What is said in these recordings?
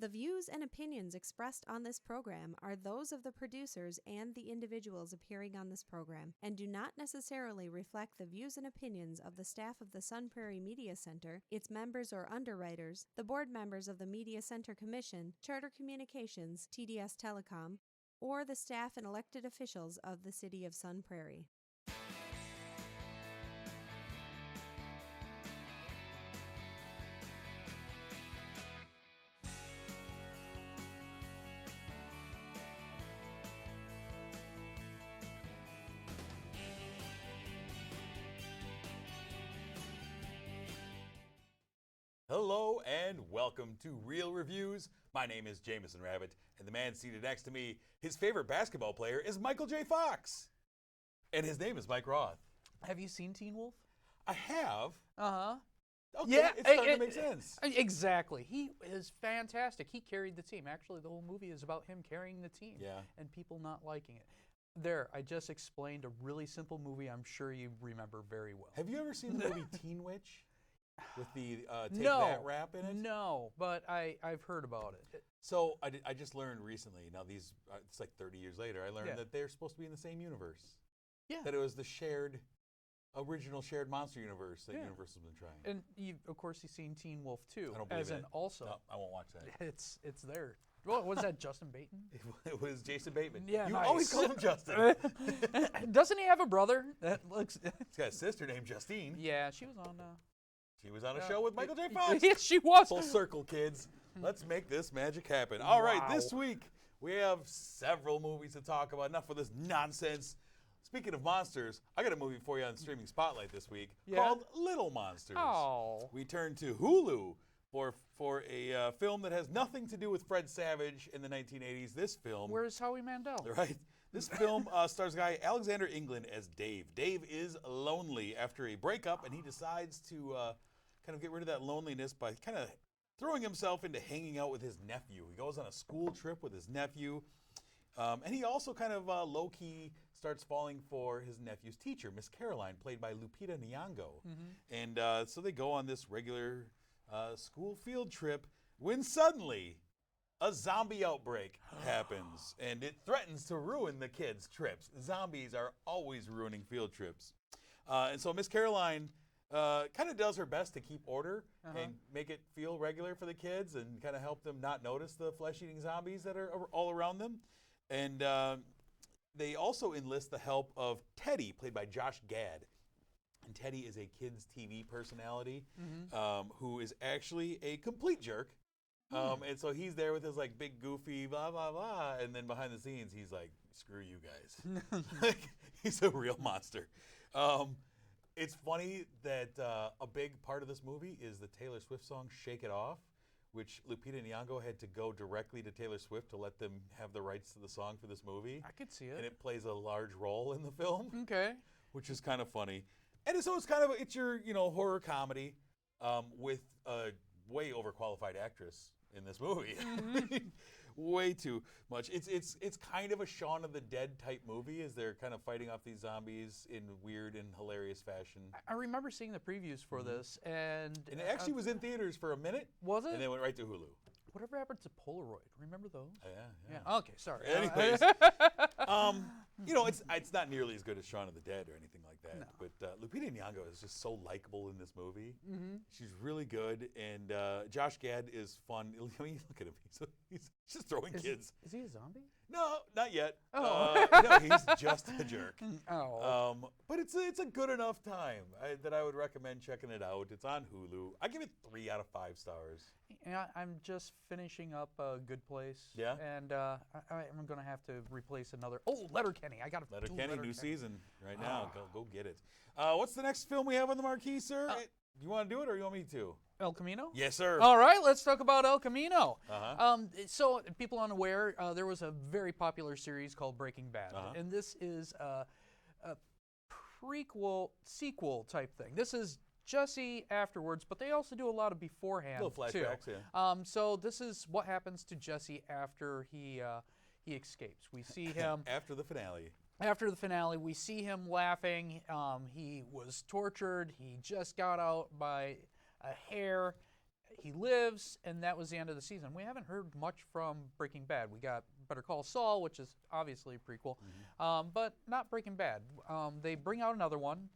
The views and opinions expressed on this program are those of the producers and the individuals appearing on this program and do not necessarily reflect the views and opinions of the staff of the Sun Prairie Media Center, its members or underwriters, the board members of the Media Center Commission, Charter Communications, TDS Telecom, or the staff and elected officials of the City of Sun Prairie. Hello and welcome to Real Reviews. My name is Jamison Rabbit, and the man seated next to me, his favorite basketball player is Michael J. Fox. And his name is Mike Roth. Have you seen Teen Wolf? I have. Uh-huh. Okay, Yeah, it's starting to make sense. Exactly. He is fantastic. He carried the team. Actually, the whole movie is about him carrying the team and people not liking it. There, I just explained a really simple movie I'm sure you remember very well. Have you ever seen the movie Teen Witch? With the Take No, That rap in it? No, but I've heard about it. So I just learned recently, now these, it's like 30 years later, I learned that they're supposed to be in the same universe. Yeah. That it was the original shared monster universe that Universal's been trying. And of course you've seen Teen Wolf 2. I don't believe as an it. also. No, I won't watch that. It's there. What was that, Justin Bateman? It was Jason Bateman. Yeah, you nice. always call him Justin. Doesn't he have a brother that looks? He's got a sister named Justine. Yeah, she was on. She was on a show with Michael J. Fox. Yes, she was. Full circle, kids. Let's make this magic happen. All right, this week we have several movies to talk about. Enough of this nonsense. Speaking of monsters, I got a movie for you on Streaming Spotlight this week called Little Monsters. Oh. We turn to Hulu for a film that has nothing to do with Fred Savage in the 1980s. This film. Where's Howie Mandel? Right. This film stars a guy, Alexander England, as Dave. Dave is lonely after a breakup, and he decides to kind of get rid of that loneliness by kind of throwing himself into hanging out with his nephew. He goes on a school trip with his nephew, and he also kind of low-key starts falling for his nephew's teacher, Miss Caroline, played by Lupita Nyong'o. And so they go on this regular school field trip when suddenly a zombie outbreak happens, and it threatens to ruin the kids' trips. Zombies are always ruining field trips. And so Miss Caroline kind of does her best to keep order and make it feel regular for the kids and kind of help them not notice the flesh-eating zombies that are all around them. And they also enlist the help of Teddy, played by Josh Gad. And Teddy is a kids' TV personality who is actually a complete jerk. And so he's there with his like big goofy blah blah blah, and then behind the scenes he's like, "Screw you guys." Like, he's a real monster. It's funny that a big part of this movie is the Taylor Swift song "Shake It Off," which Lupita Nyong'o had to go directly to Taylor Swift to let them have the rights to the song for this movie. I could see it. And it plays a large role in the film. Okay. Which is kind of funny. And so it's kind of it's your horror comedy with a way overqualified actress in this movie. Way too much. It's kind of a Shaun of the Dead type movie as they're kind of fighting off these zombies in weird and hilarious fashion. I remember seeing the previews for this, and it actually was in theaters for a minute. Was it? And then went right to Hulu. Whatever happened to Polaroid? Remember those? Yeah. Okay, sorry. Anyways, it's not nearly as good as Shaun of the Dead or anything like that. No. But Lupita Nyong'o is just so likable in this movie. She's really good, and Josh Gad is fun. I mean, look at him. He's just throwing kids. Is he a zombie? No, not yet. Oh. No, he's just a jerk. Oh. But it's a good enough time that I would recommend checking it out. It's on Hulu. I give it 3 out of 5 stars. Yeah, I'm just finishing up a Good Place. Yeah? And I'm going to have to replace another. Oh, Letterkenny. I got to do Letterkenny, new Letterkenny. season right now. Go get it. What's the next film we have on the marquee, sir? You want to do it or you want me to? El Camino? Yes, sir. All right, let's talk about El Camino. Uh-huh. So, people unaware, there was a very popular series called Breaking Bad. And this is a prequel, sequel type thing. This is Jesse afterwards, but they also do a lot of beforehand, little flashbacks, too. Yeah. So this is what happens to Jesse after he escapes. We see him after the finale. After the finale, we see him laughing. He was tortured. He just got out by a hair. he lives, and that was the end of the season. We haven't heard much from Breaking Bad. We got Better Call Saul, which is obviously a prequel, but not Breaking Bad. They bring out another one,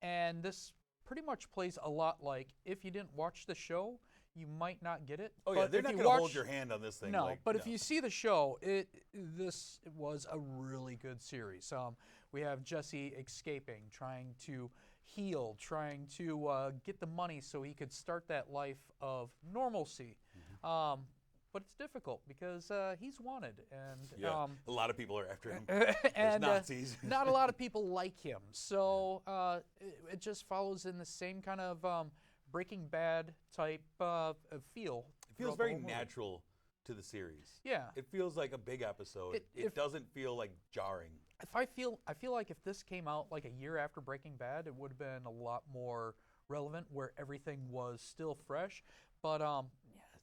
and this pretty much plays a lot like, if you didn't watch the show, you might not get it. Oh yeah, they're not going to hold your hand on this thing. No, like, but no. if you see the show, this was a really good series. We have Jesse escaping, trying to heal, trying to get the money so he could start that life of normalcy. But it's difficult because he's wanted, and a lot of people are after him. And Nazis. not a lot of people like him. So it just follows in the same kind of Breaking Bad type feel. It feels very natural to the series. Yeah, it feels like a big episode. It doesn't feel like jarring. I feel like if this came out like a year after Breaking Bad, it would have been a lot more relevant, where everything was still fresh. But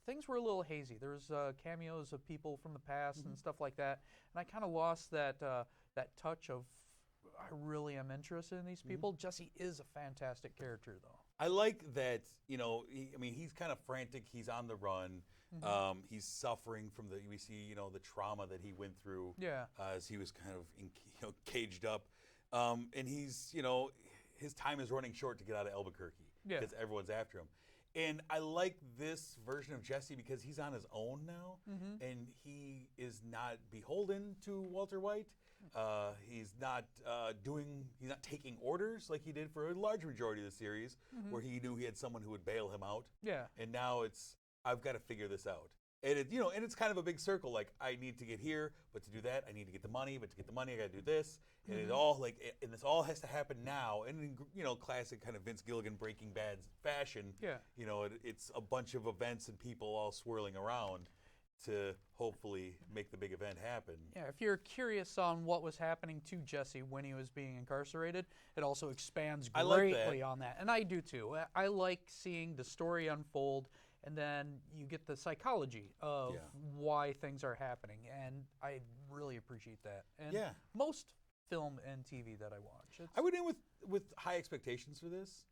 things were a little hazy. There's cameos of people from the past and stuff like that, and I kind of lost that touch of, I really am interested in these people. Jesse is a fantastic character, though. I like that, he's kind of frantic. He's on the run. He's suffering from we see, the trauma that he went through as he was kind of, caged up. And he's, his time is running short to get out of Albuquerque because everyone's after him. And I like this version of Jesse because he's on his own now, and he is not beholden to Walter White. He's not taking orders like he did for a large majority of the series, where he knew he had someone who would bail him out. Yeah. And now it's, I've got to figure this out. And and it's kind of a big circle. Like, I need to get here, but to do that, I need to get the money. But to get the money, I got to do this. And it all and this all has to happen now. And in classic kind of Vince Gilligan Breaking Bad fashion. Yeah. It's a bunch of events and people all swirling around to hopefully make the big event happen. Yeah, if you're curious on what was happening to Jesse when he was being incarcerated, it also expands greatly on that. And I do too. I like seeing the story unfold, and then you get the psychology of why things are happening. And I really appreciate that. And most film and TV that I watch. I went in with high expectations for this,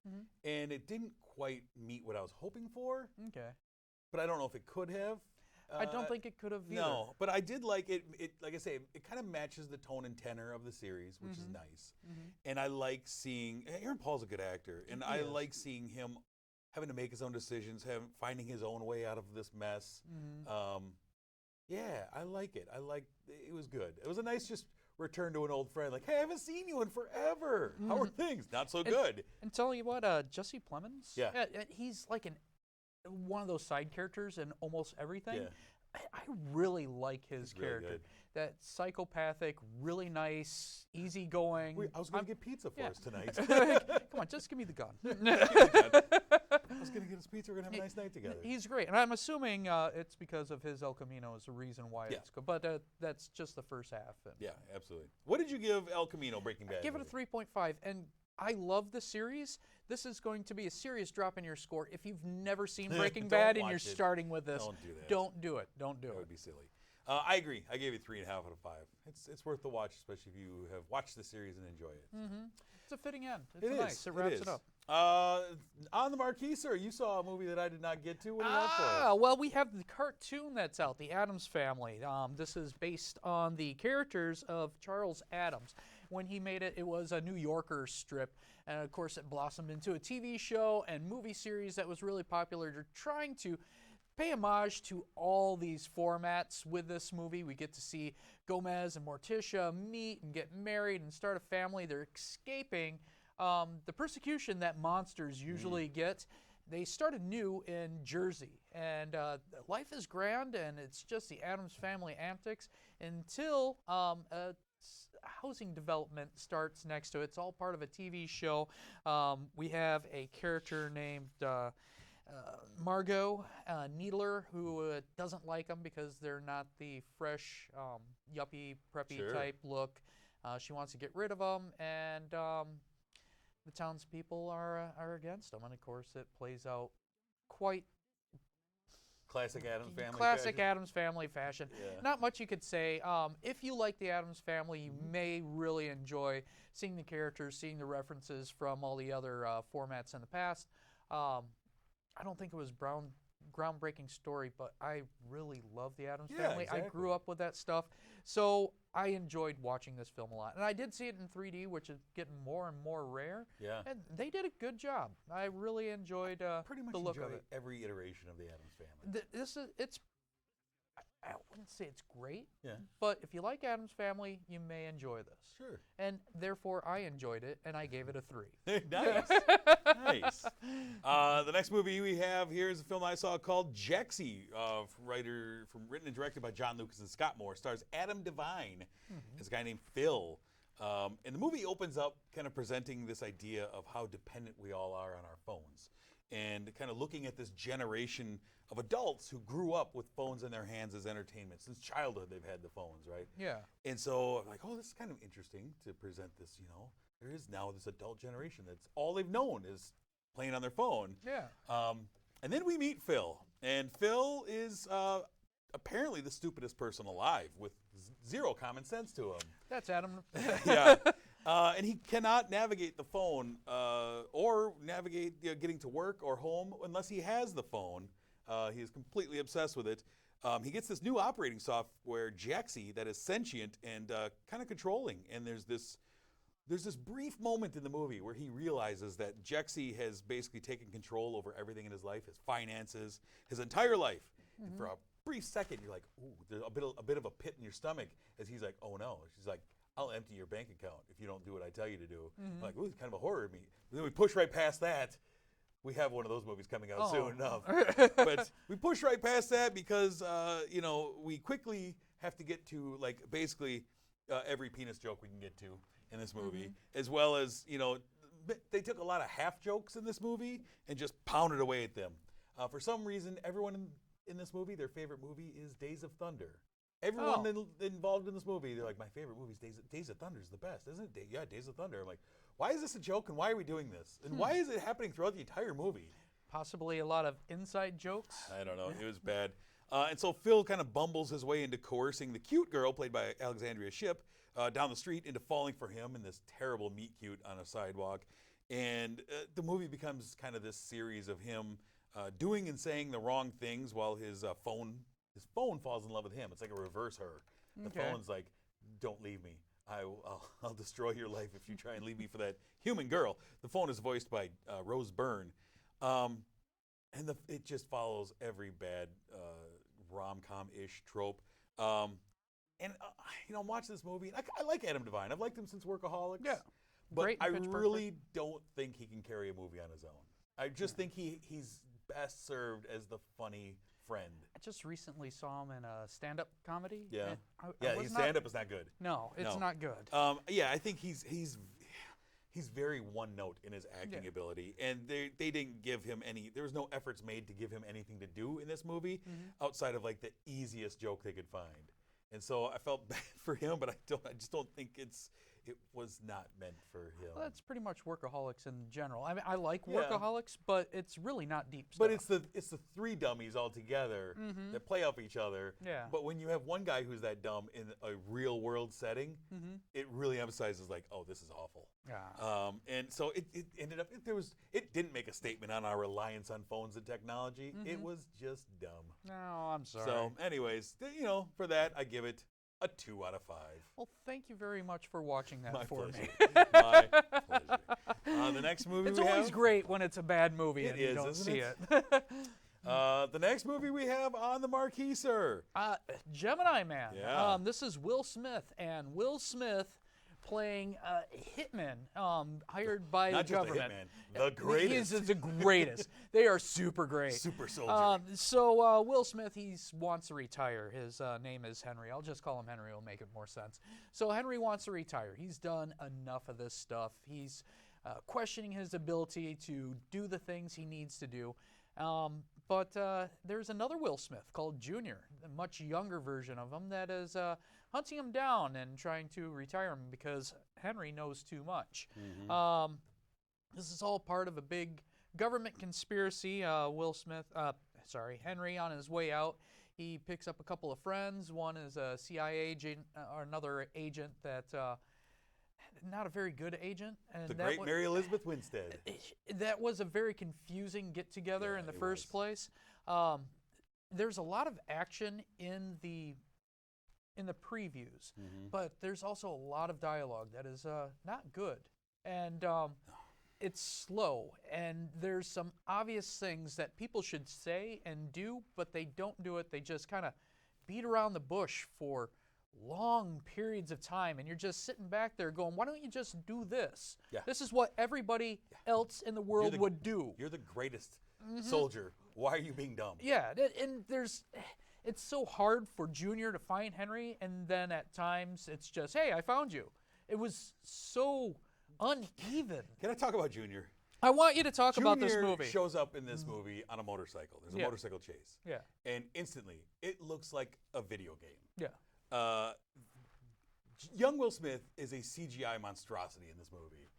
and it didn't quite meet what I was hoping for. Okay. But I don't know if it could have. I don't think it could have either. No, but I did like it. Like I say, it kind of matches the tone and tenor of the series, which is nice. And I like seeing Aaron Paul's a good actor, and I like seeing him having to make his own decisions, finding his own way out of this mess. I like it. It was good. It was a nice just return to an old friend. Like, hey, I haven't seen you in forever. How are things? Not so good. And tell you what, Jesse Plemons. Yeah, he's like one of those side characters in almost everything. Yeah. I really like his character. Really that psychopathic, really nice, easygoing. I was going to get pizza for us tonight. Come on, just give me the gun. I was going to get us pizza. We're going to have a nice night together. He's great. And I'm assuming it's because of his El Camino is the reason why it's good. But that's just the first half. Yeah, absolutely. What did you give El Camino Breaking Bad? I give it a 3.5. And I love the series. This is going to be a serious drop in your score. If you've never seen Breaking Bad and you're starting with this, don't do that. Don't do it. Don't do it. That would be silly. I agree. I gave it 3.5 out of 5. It's worth the watch, especially if you have watched the series and enjoy it. It's a fitting end. It's nice. It wraps it up. On the marquee, sir, you saw a movie that I did not get to. What do you have for us? Well, we have the cartoon that's out, The Addams Family. This is based on the characters of Charles Addams. When he made it, it was a New Yorker strip. And, of course, it blossomed into a TV show and movie series that was really popular. They're trying to pay homage to all these formats with this movie. We get to see Gomez and Morticia meet and get married and start a family. They're escaping the persecution that monsters usually get. They started new in Jersey, and life is grand, and it's just the Addams Family antics until a housing development starts next to it. It's all part of a TV show. We have a character named Margot Needler, who doesn't like them because they're not the fresh, yuppie, preppy type look. She wants to get rid of them, and the townspeople are against them. And of course, it plays out quite classic Addams Family. Classic fashion. Addams Family fashion. Yeah. Not much you could say. If you like the Addams Family, you may really enjoy seeing the characters, seeing the references from all the other formats in the past. I don't think it was Brown groundbreaking story, but I really love the Addams Yeah, Family. exactly. I grew up with that stuff, so I enjoyed watching this film a lot. And I did see it in 3D, which is getting more and more rare. Yeah. And they did a good job. I really enjoyed Pretty much the look enjoy of it. every iteration of the Addams Family. I wouldn't say it's great, Yeah. but if you like Addams Family, you may enjoy this. Sure. And therefore, I enjoyed it, and I gave it a 3. Nice. Nice. The next movie we have here is a film I saw called Jexi, written and directed by John Lucas and Scott Moore. Stars Adam Devine as a guy named Phil. And the movie opens up kind of presenting this idea of how dependent we all are on our phones. And kind of looking at this generation of adults who grew up with phones in their hands as entertainment. Since childhood, they've had the phones, right? Yeah. And so I'm like, oh, this is kind of interesting to present this, There is now this adult generation that's all they've known is playing on their phone. Yeah. And then we meet Phil. And Phil is apparently the stupidest person alive with zero common sense to him. That's Adam. Yeah. And he cannot navigate the phone or navigate getting to work or home unless he has the phone. He is completely obsessed with it. He gets this new operating software, Jexi, that is sentient and kind of controlling. And there's this brief moment in the movie where he realizes that Jexi has basically taken control over everything in his life, his finances, his entire life. And for a brief second, you're like, ooh, there's a bit of a pit in your stomach as he's like, oh no. She's like, I'll empty your bank account if you don't do what I tell you to do. I'm like, ooh, it's kind of a horror to me. But then we push right past that. We have one of those movies coming out soon enough. But we push right past that because, we quickly have to get to, basically every penis joke we can get to in this movie, as well as, they took a lot of half jokes in this movie and just pounded away at them. For some reason, everyone in this movie, their favorite movie is Days of Thunder. Everyone involved in this movie, they're like, my favorite movie is Days of Thunder is the best, isn't it? Yeah, Days of Thunder. I'm like, why is this a joke and why are we doing this? And why is it happening throughout the entire movie? Possibly a lot of inside jokes. I don't know. It was bad. And so Phil kind of bumbles his way into coercing the cute girl, played by Alexandria Shipp, down the street into falling for him in this terrible meet cute on a sidewalk. And the movie becomes kind of this series of him doing and saying the wrong things while his phone falls in love with him. It's like a reverse her. The phone's like, don't leave me. I'll destroy your life if you try and leave me for that human girl. The phone is voiced by Rose Byrne. And it just follows every bad rom-com-ish trope. I'm watching this movie. And I like Adam Devine. I've liked him since Workaholics. Yeah. But I really don't think he can carry a movie on his own. I just think he's best served as the funny friend. I just recently saw him in a stand-up comedy. Yeah. His stand-up is not good. No, it's not good. I think he's very one-note in his acting ability, and they didn't give him there was no efforts made to give him anything to do in this movie outside of the easiest joke they could find. And so I felt bad for him, but I just don't think it was not meant for him. Well, that's pretty much Workaholics in general. I mean, I like Workaholics, but it's really not deep stuff. But it's the three dummies all together that play off each other. Yeah. But when you have one guy who's that dumb in a real world setting, it really emphasizes oh, this is awful. Yeah. And so it ended up it didn't make a statement on our reliance on phones and technology. It was just dumb. No, I'm sorry. So, anyways, for that I give it a 2 out of 5. Well, thank you very much for watching that for me. My pleasure. The next movie it's always great when it's a bad movie and you don't see it. The next movie we have on the marquee, sir. Gemini Man. Yeah. This is Will Smith, and Will Smith playing a hitman hired by the government. Not just a hitman, the greatest. He is the greatest. They are super great. Super soldier. So Will Smith, he wants to retire. His name is Henry. I'll just call him Henry. It'll make it more sense. So Henry wants to retire. He's done enough of this stuff. He's questioning his ability to do the things he needs to do. But there's another Will Smith called Junior, a much younger version of him that is hunting him down and trying to retire him because Henry knows too much. This is all part of a big government conspiracy. Henry, on his way out, he picks up a couple of friends. One is a CIA agent, or another agent that not a very good agent. And The great Mary Elizabeth Winstead. That was a very confusing get-together in the first place. There's a lot of action in the previews, but there's also a lot of dialogue that is not good. And it's slow, and there's some obvious things that people should say and do, but they don't do it. They just kind of beat around the bush for long periods of time, and you're just sitting back there going, why don't you just do this? Yeah. This is what everybody else in the world would do. You're the greatest soldier. Why are you being dumb? Yeah, and it's so hard for Junior to find Henry, and then at times it's just, hey, I found you. It was so uneven. Can I talk about Junior? I want you to talk about this movie. Junior shows up in this movie on a motorcycle. There's a motorcycle chase. Yeah. And instantly, it looks like a video game. Yeah. Young Will Smith is a CGI monstrosity in this movie.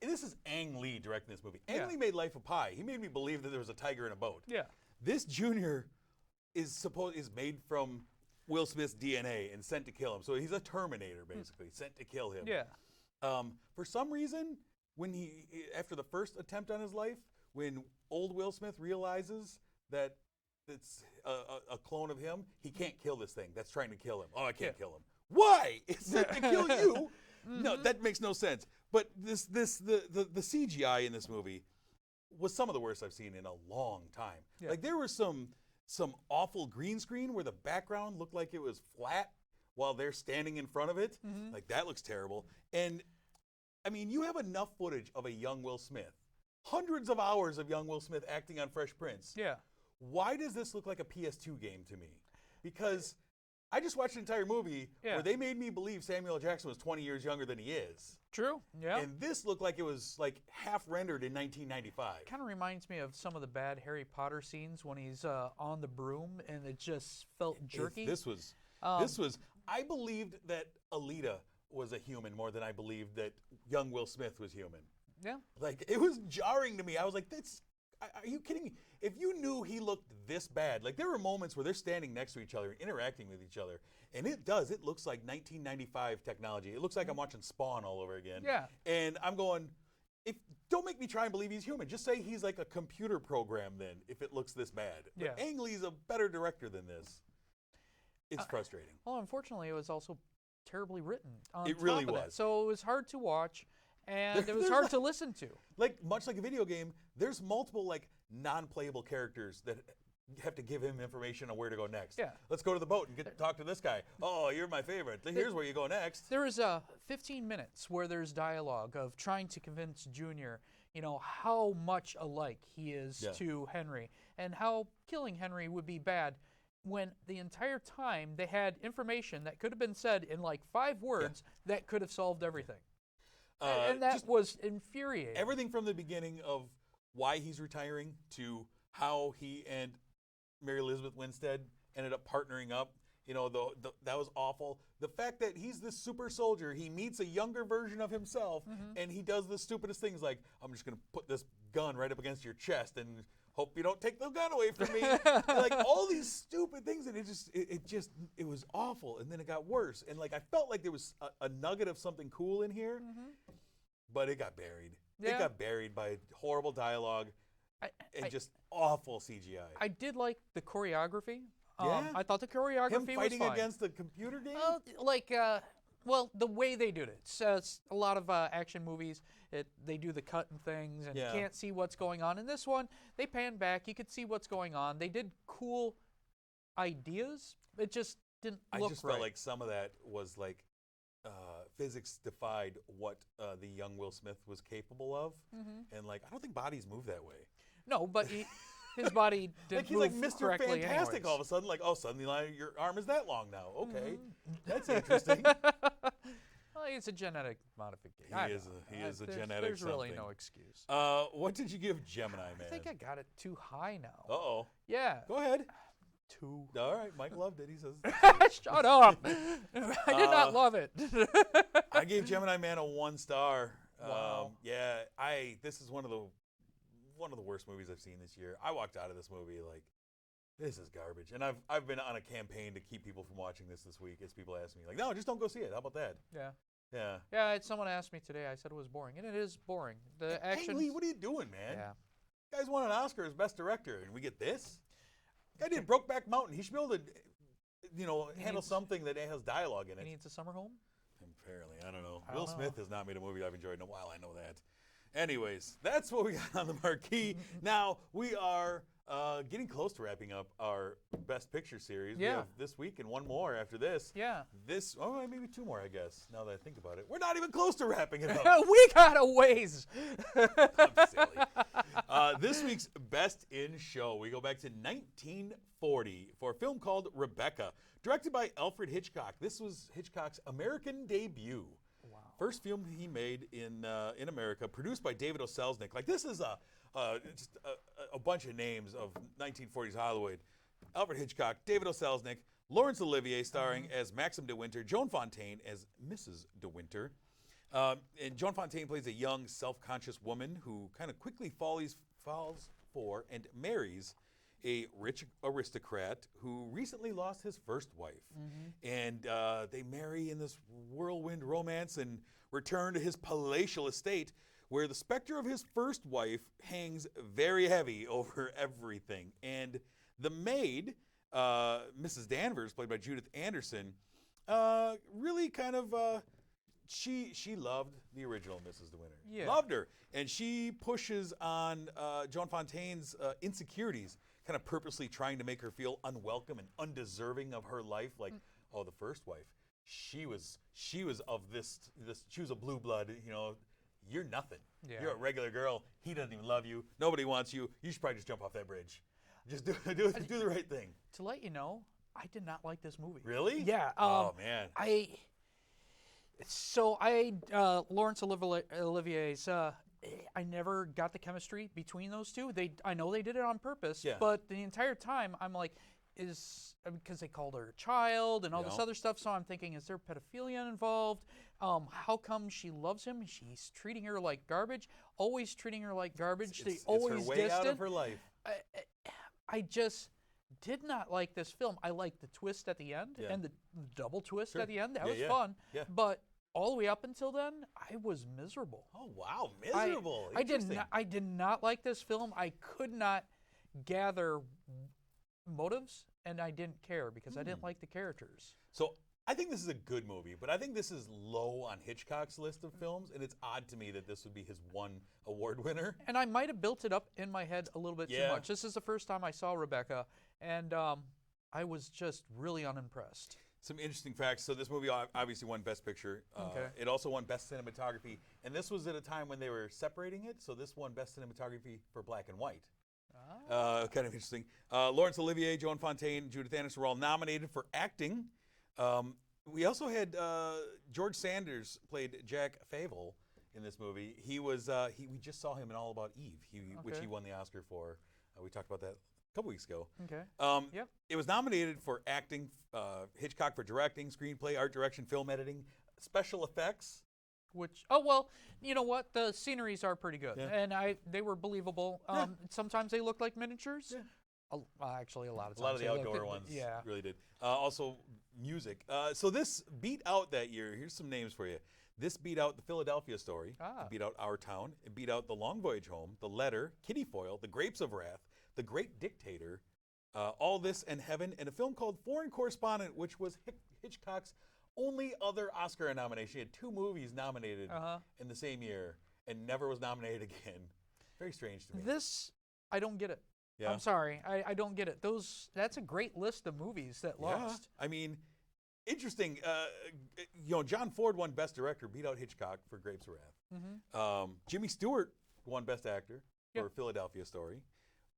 This is Ang Lee directing this movie. Ang Lee made Life of Pi. He made me believe that there was a tiger in a boat. Yeah. This Junior is made from Will Smith's DNA and sent to kill him. So he's a Terminator, basically, sent to kill him. Yeah. For some reason, after the first attempt on his life, when old Will Smith realizes that it's a clone of him, he can't kill this thing that's trying to kill him. Oh, I can't kill him. Why? It's sent to kill you. No, that makes no sense. But the CGI in this movie was some of the worst I've seen in a long time. Yeah. Like there was some awful green screen where the background looked like it was flat while they're standing in front of it. Like that looks terrible. And I mean, you have enough footage of a young Will Smith, hundreds of hours of young Will Smith acting on Fresh Prince. Yeah. Why does this look like a PS2 game to me? Because I just watched an entire movie where they made me believe Samuel L. Jackson was 20 years younger than he is. True. Yeah. And this looked like it was like half rendered in 1995. Kind of reminds me of some of the bad Harry Potter scenes when he's on the broom, and it just felt jerky. This was. I believed that Alita was a human more than I believed that young Will Smith was human. Yeah. Like it was jarring to me. I was like, are you kidding me? If you knew he looked this bad, like there were moments where they're standing next to each other, interacting with each other, and it looks like 1995 technology. It looks like I'm watching Spawn all over again. Yeah. And I'm going, don't make me try and believe he's human. Just say he's like a computer program then, if it looks this bad. Yeah. But Ang Lee's a better director than this. It's frustrating. Well, unfortunately, it was also terribly written. It really was. So it was hard to watch, and it was hard to listen to. Much like a video game, there's multiple non-playable characters that have to give him information on where to go next. Yeah. Let's go to the boat and talk to this guy. Oh, you're my favorite. Here's where you go next. There is 15 minutes where there's dialogue of trying to convince Junior, how much alike he is to Henry, and how killing Henry would be bad, when the entire time they had information that could have been said in 5 words that could have solved everything. And that was infuriating. Everything from the beginning of why he's retiring to how he and Mary Elizabeth Winstead ended up partnering up, that was awful. The fact that he's this super soldier, he meets a younger version of himself, and he does the stupidest things like, I'm just going to put this gun right up against your chest and hope you don't take the gun away from me. All these stupid things, and it was awful. And then it got worse. And I felt like there was a nugget of something cool in here, but it got buried. Yeah. It got buried by horrible dialogue and just awful CGI. I did like the choreography. Yeah. I thought the choreography Him fighting was fine. against the computer game? The way they do it. It's a lot of action movies, they do the cut and things, and you can't see what's going on. In this one, they pan back. You could see what's going on. They did cool ideas. It just didn't look right. I just felt like some of that was physics defied what the young Will Smith was capable of. And I don't think bodies move that way. No, but his body did he's move Mr. correctly Fantastic anyways. all of a sudden. Suddenly your arm is that long now. Okay, that's interesting. Well, it's a genetic modification. He is a genetic There's something. really no excuse. What did you give Gemini Man? I think I got it too high now. Uh-oh. Yeah. Go ahead. 2. All right, Mike loved it. He says. Shut up. I did not love it. I gave Gemini Man a 1 star. Wow. This is one of the worst movies I've seen this year. I walked out of this movie this is garbage. And I've been on a campaign to keep people from watching this week as people ask me no, just don't go see it. How about that? Yeah. Yeah. Yeah, someone asked me today. I said it was boring, and it is boring. The action. Hey, Lee, what are you doing, man? Yeah. You guys won an Oscar as Best Director, and we get this? Guy did Brokeback Mountain. He should be able to, handle something that has dialogue in it. He needs a summer home? Apparently. I don't know. Will Smith has not made a movie I've enjoyed in a while. I know that. Anyways, that's what we got on the marquee. Now, we are getting close to wrapping up our Best Picture series. Yeah. We have this week and one more after this. Yeah. Maybe two more, I guess, now that I think about it. We're not even close to wrapping it up. We got a ways. I'm silly. This week's Best in Show, we go back to 1940 for a film called Rebecca, directed by Alfred Hitchcock. This was Hitchcock's American debut. Wow. First film he made in America, produced by David O. Selznick. Like, this is just a bunch of names of 1940s Hollywood. Alfred Hitchcock, David O. Selznick, Laurence Olivier starring as Maxim de Winter, Joan Fontaine as Mrs. de Winter. And Joan Fontaine plays a young, self-conscious woman who kind of quickly falls for and marries a rich aristocrat who recently lost his first wife. And they marry in this whirlwind romance and return to his palatial estate, where the specter of his first wife hangs very heavy over everything. And the maid, Mrs. Danvers, played by Judith Anderson, really kind of, she loved the original Mrs. De Winter. Yeah. Loved her. And she pushes on Joan Fontaine's insecurities, kind of purposely trying to make her feel unwelcome and undeserving of her life. Like, oh, the first wife, she was of this, she was a blue blood, you're nothing. Yeah. You're a regular girl. He doesn't even love you. Nobody wants you. You should probably just jump off that bridge. Just do the right thing. To let you know, I did not like this movie. Really? Yeah. Oh, man. Laurence Olivier's, I never got the chemistry between those two. I know they did it on purpose, but the entire time I'm like, because they called her a child and all this other stuff, so I'm thinking, is there pedophilia involved? How come she loves him? She's treating her like garbage, always treating her like garbage. It's always her way distant. out of her life. I just did not like this film. I liked the twist at the end and the double twist at the end. That was fun. Yeah. But all the way up until then, I was miserable. Oh, wow. Miserable. I did not like this film. I could not gather motives, and I didn't care because I didn't like the characters. So I think this is a good movie, but I think this is low on Hitchcock's list of films, and it's odd to me that this would be his one award winner. And I might have built it up in my head a little bit too much. This is the first time I saw Rebecca, and I was just really unimpressed. Some interesting facts. So this movie obviously won Best Picture. It also won Best Cinematography, and this was at a time when they were separating it, so this won Best Cinematography for black and white. Kind of interesting. Laurence Olivier, Joan Fontaine, Judith Anderson were all nominated for acting. We also had George Sanders played Jack Fable in this movie. He was we just saw him in All About Eve, which he won the Oscar for. We talked about that a couple weeks ago. Okay. It was nominated for acting, Hitchcock for directing, screenplay, art direction, film editing, special effects. You know what? The sceneries are pretty good, and they were believable. Sometimes they looked like miniatures. Actually, a lot of times. A lot of the outdoor ones really did. Also, music. So this beat out that year. Here's some names for you. This beat out The Philadelphia Story. It beat out Our Town. It beat out The Long Voyage Home, The Letter, Kitty Foyle, The Grapes of Wrath, The Great Dictator, All This and Heaven, and a film called Foreign Correspondent, which was Hitchcock's only other Oscar nomination. He had two movies nominated in the same year and never was nominated again. Very strange to me. This, I don't get it. Yeah. I'm sorry. I don't get it. That's a great list of movies that lost. I mean, interesting. John Ford won Best Director, beat out Hitchcock for Grapes of Wrath. Jimmy Stewart won Best Actor for Philadelphia Story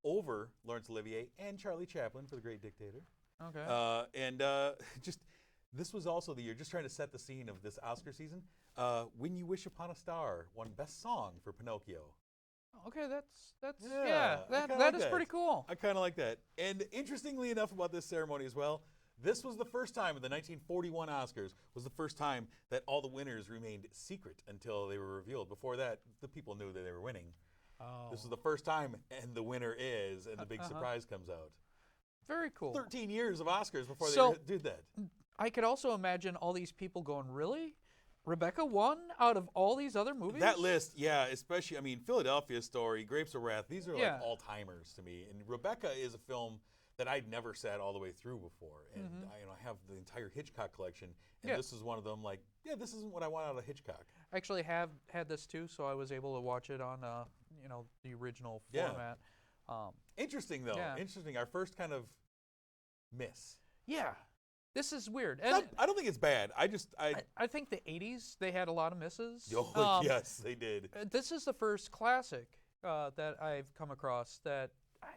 over Laurence Olivier and Charlie Chaplin for The Great Dictator. Okay. This was also the year, just trying to set the scene of this Oscar season, When You Wish Upon a Star won Best Song for Pinocchio. Okay, that is pretty cool. I kind of like that. And interestingly enough about this ceremony as well, this was the first time in the 1941 Oscars, was the first time that all the winners remained secret until they were revealed. Before that, the people knew that they were winning. This was the first time, and the winner is, and the big surprise comes out. Very cool. 13 years of Oscars before they did that. I could also imagine all these people going, really? Rebecca won out of all these other movies? That list, yeah, especially, I mean, Philadelphia Story, Grapes of Wrath, these are Yeah. like all-timers to me. And Rebecca is a film that I'd never sat all the way through before. And I have the entire Hitchcock collection, and this is one of them, like, yeah, this isn't what I want out of Hitchcock. I actually have had this too, so I was able to watch it on, the original format. Interesting, though. Yeah. Interesting. Our first kind of miss. Yeah. This is weird. I don't think it's bad. I think the 80s, they had a lot of misses. Oh, yes, they did. This is the first classic that I've come across that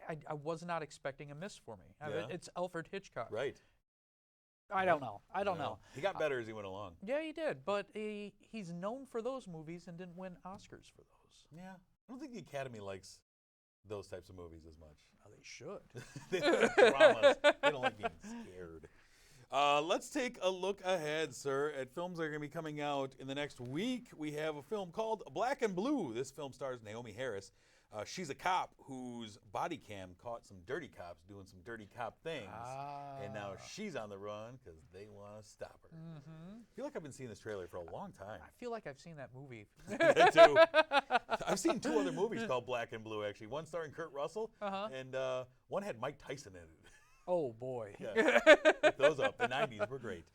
I was not expecting a miss for me. Yeah. It's Alfred Hitchcock. Right. I don't know. I don't know. He got better as he went along. Yeah, he did. But he's known for those movies and didn't win Oscars for those. Yeah. I don't think the Academy likes those types of movies as much. Oh, they should. They like dramas. They don't like being scared. Let's take a look ahead, sir, at films that are going to be coming out in the next week. We have a film called Black and Blue. This film stars Naomi Harris. She's a cop whose body cam caught some dirty cops doing some dirty cop things. And now she's on the run because they want to stop her. I feel like I've been seeing this trailer for a long time. I feel like I've seen that movie. Me too. I've seen 2 other movies called Black and Blue, actually. One starring Kurt Russell, and one had Mike Tyson in it. Oh, boy. Yeah. Look those up. The 90s were great.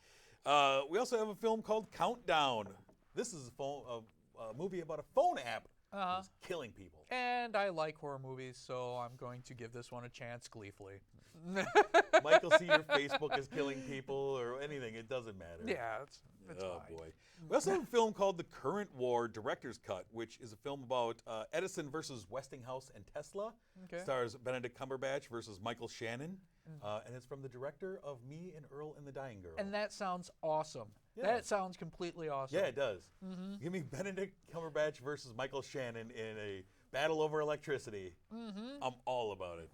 We also have a film called Countdown. This is a movie about a phone app that's killing people. And I like horror movies, so I'm going to give this one a chance gleefully. Michael, see your Facebook is killing people or anything. It doesn't matter. Yeah, it's oh, fine. boy. We also have a film called The Current War Director's Cut, which is a film about Edison versus Westinghouse and Tesla. Okay. Stars Benedict Cumberbatch versus Michael Shannon. And it's from the director of Me and Earl and the Dying Girl. And that sounds awesome. Yeah. That sounds completely awesome. Yeah, it does. Give me Benedict Cumberbatch versus Michael Shannon in a battle over electricity. I'm all about it.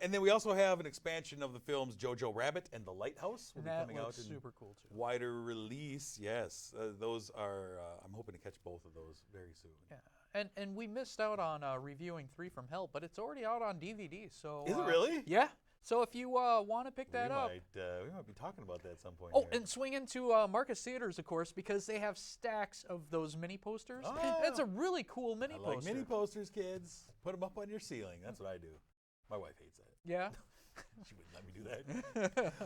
And then we also have an expansion of the films Jojo Rabbit and The Lighthouse will be coming out in super cool too. wider release. Yes, those are. I'm hoping to catch both of those very soon. Yeah, and we missed out on reviewing 3 from Hell, but it's already out on DVD. So Is it really? Yeah. So if you want to pick that up, we might be talking about that at some point. oh, here. and swing into Marcus Theaters, of course, because they have stacks of those mini posters. Oh. It's a really cool mini I like poster. mini posters, kids. Put them up on your ceiling. That's what I do. My wife hates that. Yeah. She wouldn't let me do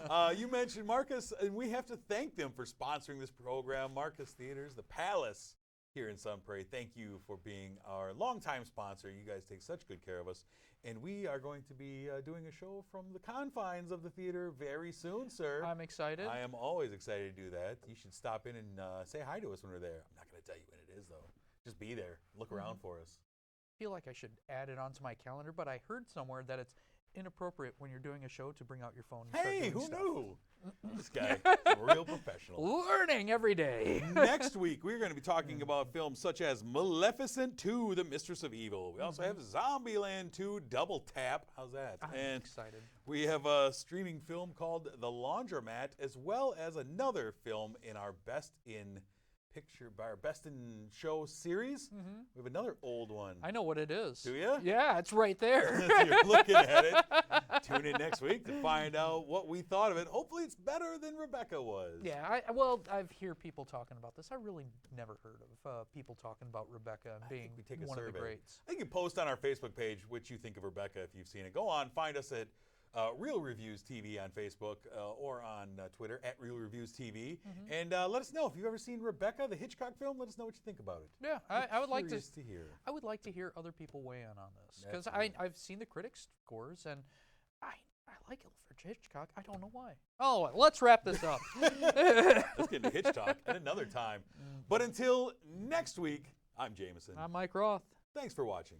that. You mentioned Marcus, and we have to thank them for sponsoring this program. Marcus Theaters, the Palace here in Sun Prairie. Thank you for being our longtime sponsor. You guys take such good care of us. And we are going to be doing a show from the confines of the theater very soon, sir. I'm excited. I am always excited to do that. You should stop in and say hi to us when we're there. I'm not going to tell you when it is, though. Just be there. Look around for us. I feel like I should add it onto my calendar, but I heard somewhere that it's inappropriate when you're doing a show to bring out your phone and start Hey, doing who stuff. knew? This guy, a real professional. Learning every day. Next week, we're going to be talking about films such as Maleficent 2, The Mistress of Evil. We also have Zombieland 2, Double Tap. How's that? I'm excited. We have a streaming film called The Laundromat, as well as another film in our Best in Show series. We have another old one. I know what it is. Do you? Yeah, it's right there. So you're looking at it. Tune in next week to find out what we thought of it. Hopefully it's better than Rebecca was. Yeah, I've heard people talking about this. I really never heard of people talking about Rebecca and being one of the greats. I think you post on our Facebook page what you think of Rebecca if you've seen it. Go on, find us at Real Reviews TV on Facebook or on Twitter at Real Reviews TV. And let us know if you've ever seen Rebecca, the Hitchcock film. Let us know what you think about it. Yeah, I would like to hear. I would like to hear other people weigh in on this because Absolutely. I've seen the critics' scores and I like Alfred Hitchcock. I don't know why. Oh, let's wrap this up. Let's get into Hitchcock at another time. But until next week, I'm Jamison. I'm Mike Roth. Thanks for watching.